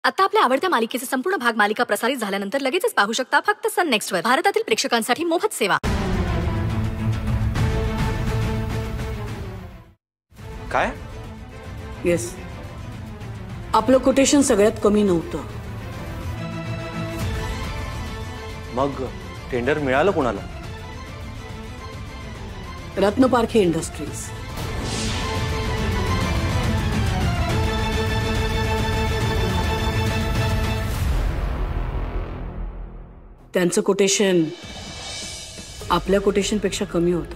आता आपल्या आवडत्या मालिकेचे संपूर्ण भाग मालिका प्रसारित झाल्यानंतर लगेचच पाहू शकता फक्त सन नेक्स्ट वर. भारतातील प्रेक्षकांसाठी मोफत सेवा. काय? येस, आपलं कोटेशन सगळ्यात कमी नव्हतं. मग टेंडर मिळालं कोणाला? रत्नपारखी इंडस्ट्रीज. त्यांचं कोटेशन आपल्या कोटेशन पेक्षा कमी होतं.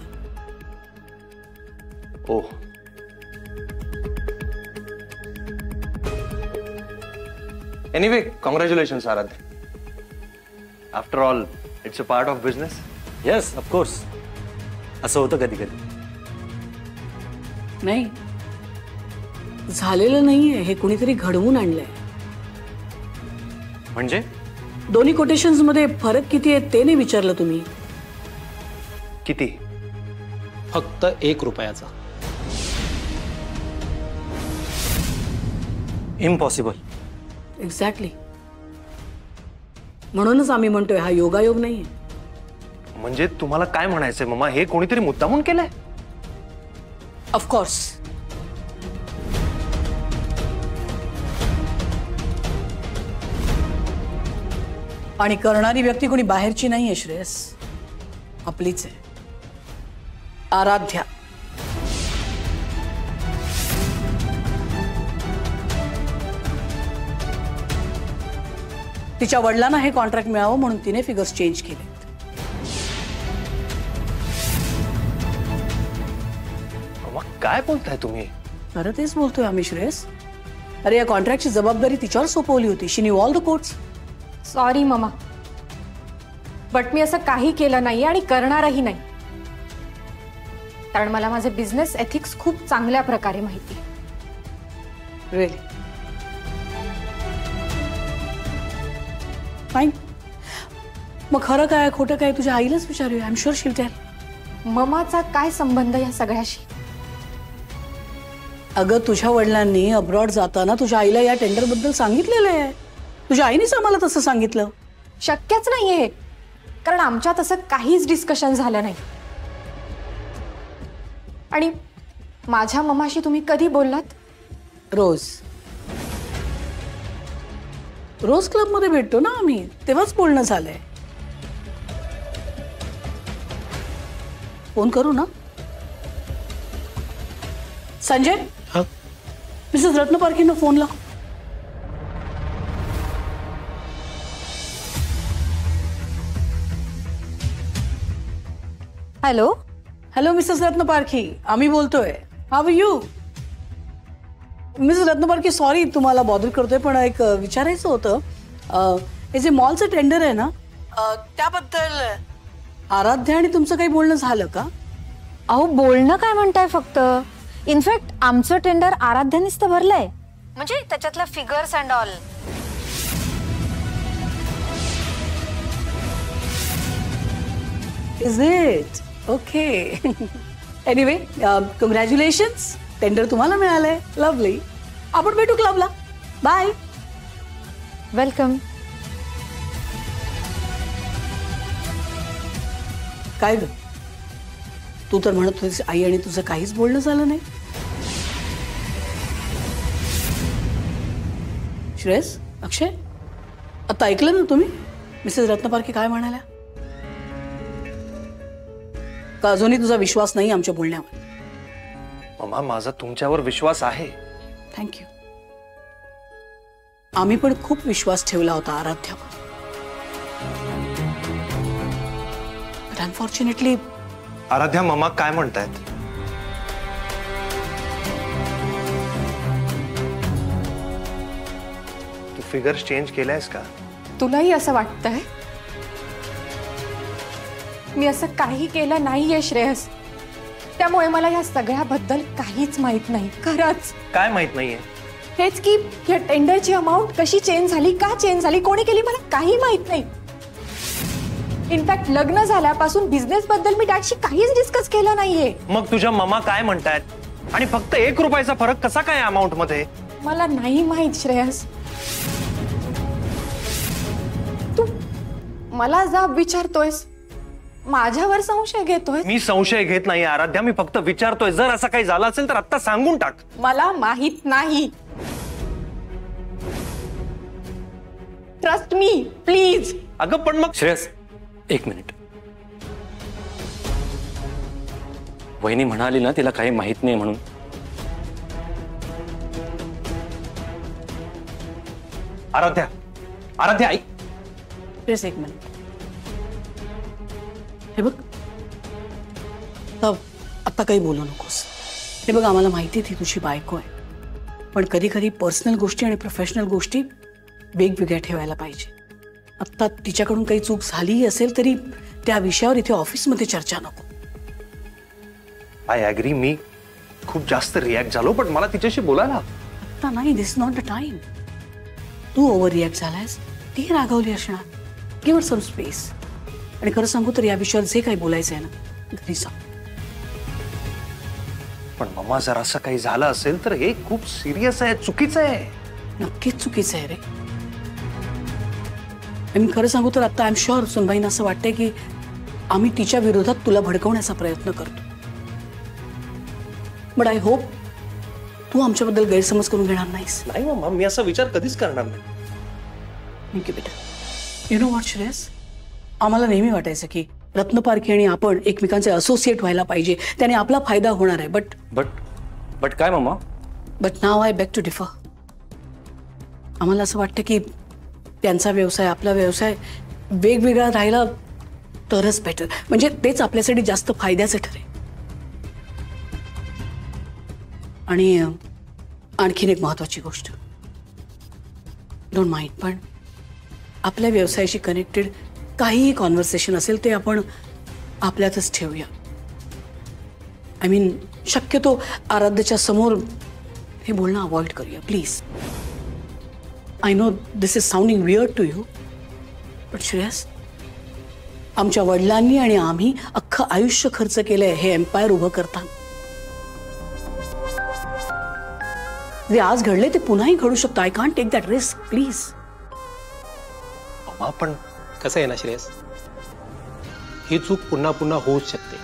ओ, एनिवे कॉंग्रॅच्युलेशन्स आराध्य. After all it's a part of business. Yes, of course. असं होतं कधी कधी. नाही, झालेलं नाहीये, हे कुणीतरी घडवून आणलंय. म्हणजे दोन्ही कोटेशन्स मध्ये फरक किती आहे ते नाही विचारलं तुम्ही. किती? फक्त 1 रुपयाचा. इम्पॉसिबल. एक्झॅक्टली. म्हणूनच आम्ही म्हणतोय हा योगायोग नाहीये. म्हणजे तुम्हाला काय म्हणायचंय मम्मा, हे कोणीतरी मुद्दामून केलंय? ऑफकोर्स. आणि करणारी व्यक्ती कोणी बाहेरची नाहीये श्रेयस, आपलीच आहे. आराध्या. तिच्या वडिलांना हे कॉन्ट्रॅक्ट मिळावं म्हणून तिने फिगर्स चेंज केले. काय बोलताय तुम्ही? खरं तेच बोलतोय आम्ही श्रेयस. अरे, या कॉन्ट्रॅक्टची जबाबदारी तिच्यावर सोपवली होती. She knew all the codes. Sorry mama, but मी असं काही केलं नाही आणि करणारही नाही. कारण मला माझे बिझनेस एथिक्स खूप चांगल्या प्रकारे माहिती. रिअली? फाईन. मग खरं काय खोटं काय तुझ्या आईलाच विचारूया. I am sure she will tell. ममाचा काय संबंध या सगळ्याशी? अगं, तुझ्या वडिलांनी अब्रॉड जाताना तुझ्या आईला या टेंडर बद्दल सांगितलेलं आहे. तुझ्या आईनेच आम्हाला तसं सांगितलं. शक्यच नाहीये, कारण आमच्यात असं काहीच डिस्कशन झालं नाही. आणि माझ्या ममाशी तुम्ही कधी बोललात? रोज. रोज क्लब मध्ये भेटतो ना आम्ही, तेव्हाच बोलणं झालंय. फोन करू ना? संजय, मिसेस रत्नपारखींना फोन लाव. हॅलो. हॅलो मिसेस रत्नपारखी, आम्ही बोलतोय. How are you? Mrs Ratnaparkhi, sorry तुम्हाला बॉदर करतोय, पण एक विचारायचं होतं. हे जे मॉलचं टेंडर आहे ना, त्याबद्दल आराध्या आणि तुमचं काही बोलणं झालं का? अहो, बोलणं काय म्हणताय फक्त. इनफॅक्ट आमचं टेंडर आराध्यानीच तर भरलंय, म्हणजे त्याच्यातल्या figures and all. Is it? Okay. Anyway, congratulations. Tender तुम्हाला मिळालंय. लवली. आपण भेटू क्लबला. बाय. वेलकम. काय ग, तू तर म्हणत होतीस आई आणि तुझं काहीच बोलणं झालं नाही. श्रेयस, अक्षय, आता ऐकलं ना तुम्ही मिसेस रत्नपारखी काय म्हणाल्या? का अजूनही तुझा विश्वास नाही आमच्या बोलण्यावर? मम्मा, माझा तुमच्यावर विश्वास आहे. थँक्यू. आम्ही पण खूप विश्वास ठेवला होता आराध्यावर. But unfortunately. आराध्या, मम्मा काय म्हणतायत? तू फिगर्स चेंज केल्यास का? तुलाही असं वाटतंय? मी असं काही केलं नाहीये श्रेयस, त्यामुळे मला या सगळ्याबद्दल काहीच माहित नाही. खरंच. काय माहित नाहीये? हेच की या टेंडरची अमाउंट कशी चेंज झाली, का चेंज झाली, कोणी केली, मला काही माहित नाही. इनफॅक्ट लग्न झाल्यापासून बिझनेस बद्दल मी डॅडशी काहीच डिस्कस केलं नाहीये. मग तुझ्या मम्मा काय म्हणतायत? आणि फक्त 1 रुपयाचा फरक कसा काय अमाउंट मध्ये? मला नाही माहित श्रेयस. मला जाब विचारतोयस, माझ्यावर संशय घेतोय. मी संशय घेत नाही आराध्या, मी फक्त विचारतोय. जर असं काही झालं असेल तर आत्ता सांगून टाक. मला माहित नाही. Trust me please. अगं पण मग श्रेयस, एक मिनिट. वहिनी म्हणाली ना तिला काही माहित नाही म्हणून. आराध्या, आराध्या ऐक. प्लीज एक मिनिट. हे बघ, आता काही बोलू नकोस. हे बघ, आम्हाला माहिती ती तुझी बायको आहे, पण कधी कधी पर्सनल गोष्टी आणि प्रोफेशनल गोष्टी वेगवेगळ्या ठेवायला पाहिजे. आत्ता तिच्याकडून काही चूक झाली असेल तरी त्या विषयावर इथे ऑफिसमध्ये चर्चा नको. आय ॲग्री, मी खूप जास्त रिॲक्ट झालो, पण मला तिच्याशी बोलायला. आत्ता नाही, दिस नॉट द टाइम. तू ओव्हर रिॲक्ट झालायस, ती रागावली असणार. Give her some space. आणि खरं सांगू तर या विषयावर जे काही बोलायचं आहे ना, घरी सांग. पण मम्मा, जर असं काही झालं असेल तर हे खूप सिरियस आहे, चुकीचं आहे. नक्कीच चुकीचं आहे रे. मी खरं सांगू तर आता आय एम शुअर सुनबाईंना असं वाटतंय की आम्ही तिच्या विरोधात तुला भडकवण्याचा प्रयत्न करतो. बट आय होप तू आमच्याबद्दल गैरसमज करून घेणार नाहीस. नाही मम्मा, मी असा विचार कधीच करणार नाही. थँक्यू बेटा. यु नो व्हॉट श्रेयस, आम्हाला नेहमी वाटायचं की रत्नपारखी आणि आपण एकमेकांचे असोसिएट व्हायला पाहिजे, त्याने आपला फायदा होणार आहे. बट काय मम्मा? But now I beg to differ. आम्हाला असं वाटतं की त्यांचा व्यवसाय आपला व्यवसाय वेगवेगळा राहिला तरच बेटर. म्हणजे तेच आपल्यासाठी जास्त फायद्याचं ठरेल. आणि आणखीन एक महत्वाची गोष्ट, डोंट माइंड, पण आपल्या व्यवसायाशी कनेक्टेड काहीही कॉन्व्हर्सेशन असेल ते आपण आपल्यातच ठेवूया. आय मीन, शक्यतो आराध्याच्या समोर हे बोलणं अवॉइड करूया please. I know this is sounding weird to you, but Shreyas, आमच्या वडिलांनी आणि आम्ही अख्खं आयुष्य खर्च केलंय हे एम्पायर उभं करताना. जे आज घडले ते पुन्हाही घडू शकतं. I can't take that risk please. मम्मा, पण कसं आहे ना श्रेयस, ही चूक पुन्हा पुन्हा होऊच शकते.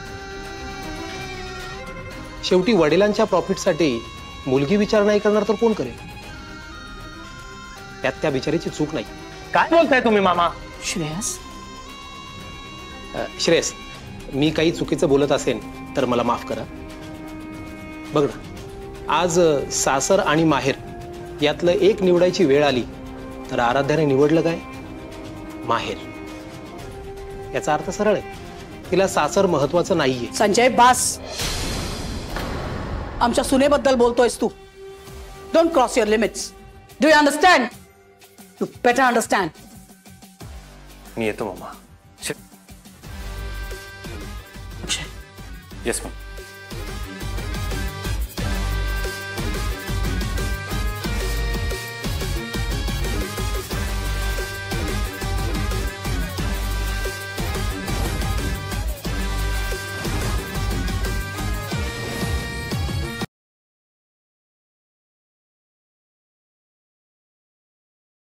शेवटी वडिलांच्या प्रॉफिटसाठी मुलगी विचार नाही करणार तर कोण करेल? त्यात त्या बिचारीची चूक नाही. काय बोलताय तुम्ही मामा? श्रेयस, श्रेयस, मी काही चुकीचं बोलत असेल तर मला माफ करा. बघ ना, आज सासर आणि माहेर यातलं एक निवडायची वेळ आली तर आराध्याने निवडलं काय? माहेर. याचा अर्थ सरळ आहे, तिला सासर महत्वाचं नाहीये. संजय बास. आमच्या सुनेबद्दल बोलतोयस तू. Don't cross your limits. Do you understand? You better understand. मी येतो मम्मा. अक्षय, येस मॅम.